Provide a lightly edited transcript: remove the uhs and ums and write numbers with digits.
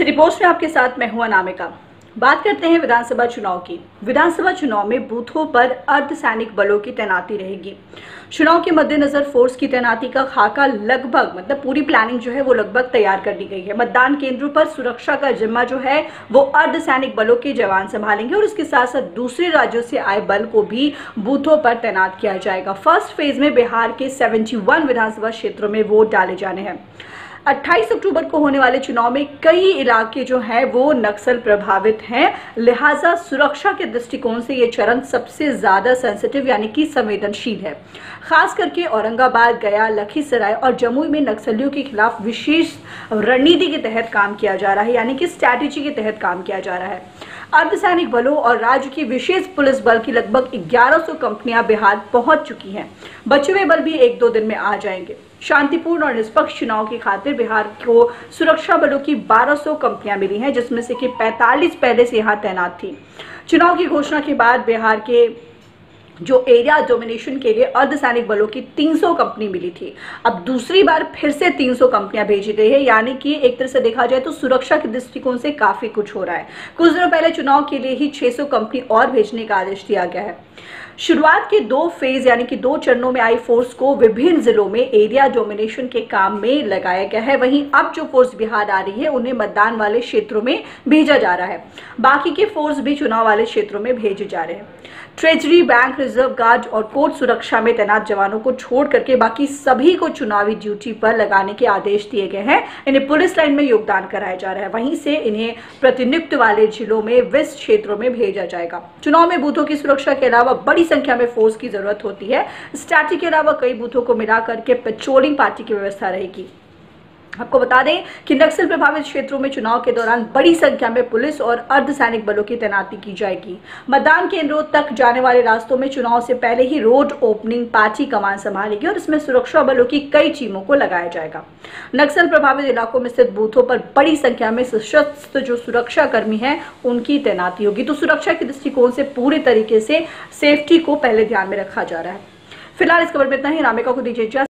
City post में आपके साथ मैं हूं अनामिका। बात करते हैं विधानसभा चुनाव की। विधानसभा चुनाव में बूथों पर अर्धसैनिक बलों की तैनाती रहेगी। चुनाव के मद्देनजर फोर्स की तैनाती का खाका लगभग पूरी प्लानिंग जो है वो लगभग तैयार कर ली गई है। मतदान केंद्रों पर सुरक्षा का जिम्मा जो है वो अर्धसैनिक बलों के जवान संभालेंगे और इसके साथ साथ दूसरे राज्यों से आए बल को भी बूथों पर तैनात किया जाएगा। फर्स्ट फेज में बिहार के 71 विधानसभा क्षेत्रों में वोट डाले जाने हैं। 28 अक्टूबर को होने वाले चुनाव में कई इलाके जो हैं वो नक्सल प्रभावित हैं, लिहाजा सुरक्षा के दृष्टिकोण से ये चरण सबसे ज्यादा सेंसिटिव यानी कि संवेदनशील है। खास करके औरंगाबाद, गया, लखीसराय और जमुई में नक्सलियों के खिलाफ विशेष रणनीति के तहत काम किया जा रहा है, यानी कि स्ट्रैटेजी के तहत काम किया जा रहा है। अर्धसैनिक बलों और राज्य की विशेष पुलिस बल की लगभग 1100 कंपनियां बिहार पहुंच चुकी हैं। बचे हुए बल भी 1-2 दिन में आ जाएंगे। शांतिपूर्ण और निष्पक्ष चुनाव की खातिर बिहार को सुरक्षा बलों की 1200 कंपनियां मिली हैं, जिसमें से कि 45 पहले से यहां तैनात थी। चुनाव की घोषणा के बाद बिहार के जो एरिया डोमिनेशन के लिए अर्धसैनिक बलों की 300 कंपनी मिली थी। अब दूसरी बार फिर से 300 कंपनियां भेजी गई है, यानी कि एक तरह से देखा जाए तो सुरक्षा के दृष्टिकोण से काफी कुछ हो रहा है। कुछ दिनों पहले चुनाव के लिए ही 600 कंपनी और भेजने का आदेश दिया गया है। शुरुआत के 2 फेज यानी कि 2 चरणों में आई फोर्स को विभिन्न जिलों में एरिया डोमिनेशन के काम में लगाया गया है। वहीं अब जो फोर्स बिहार आ रही है उन्हें मतदान वाले क्षेत्रों में भेजा जा रहा है। बाकी के फोर्स भी चुनाव वाले क्षेत्रों में भेजे जा रहे हैं। ट्रेजरी, बैंक, रिजर्व गार्ड और कोर्ट सुरक्षा में तैनात जवानों को छोड़ करके बाकी सभी को चुनावी ड्यूटी पर लगाने के आदेश दिए गए हैं। इन्हें पुलिस लाइन में योगदान कराया जा रहा है। वहीं से इन्हें प्रतिनियुक्त वाले जिलों में विस क्षेत्रों में भेजा जाएगा। चुनाव में बूथों की सुरक्षा के अलावा बड़ी संख्या में फोर्स की जरूरत होती है। स्टैटिक के अलावा कई बूथों को मिला करके पेट्रोलिंग पार्टी की व्यवस्था रहेगी। आपको बता दें कि नक्सल प्रभावित क्षेत्रों में चुनाव के दौरान बड़ी संख्या में पुलिस और अर्धसैनिक बलों की तैनाती की जाएगी। मतदान केंद्रों तक जाने वाले रास्तों में चुनाव से पहले ही रोड ओपनिंग पार्टी कमान संभालेगी और इसमें सुरक्षा बलों की कई टीमों को लगाया जाएगा। नक्सल प्रभावित इलाकों में स्थित बूथों पर बड़ी संख्या में सशस्त्र जो सुरक्षा कर्मी हैं उनकी तैनाती होगी। तो सुरक्षा के दृष्टिकोण से पूरे तरीके से सेफ्टी को पहले ध्यान में रखा जा रहा है। फिलहाल इस खबर में इतना ही। अनामिका को दीजिए इजाजत।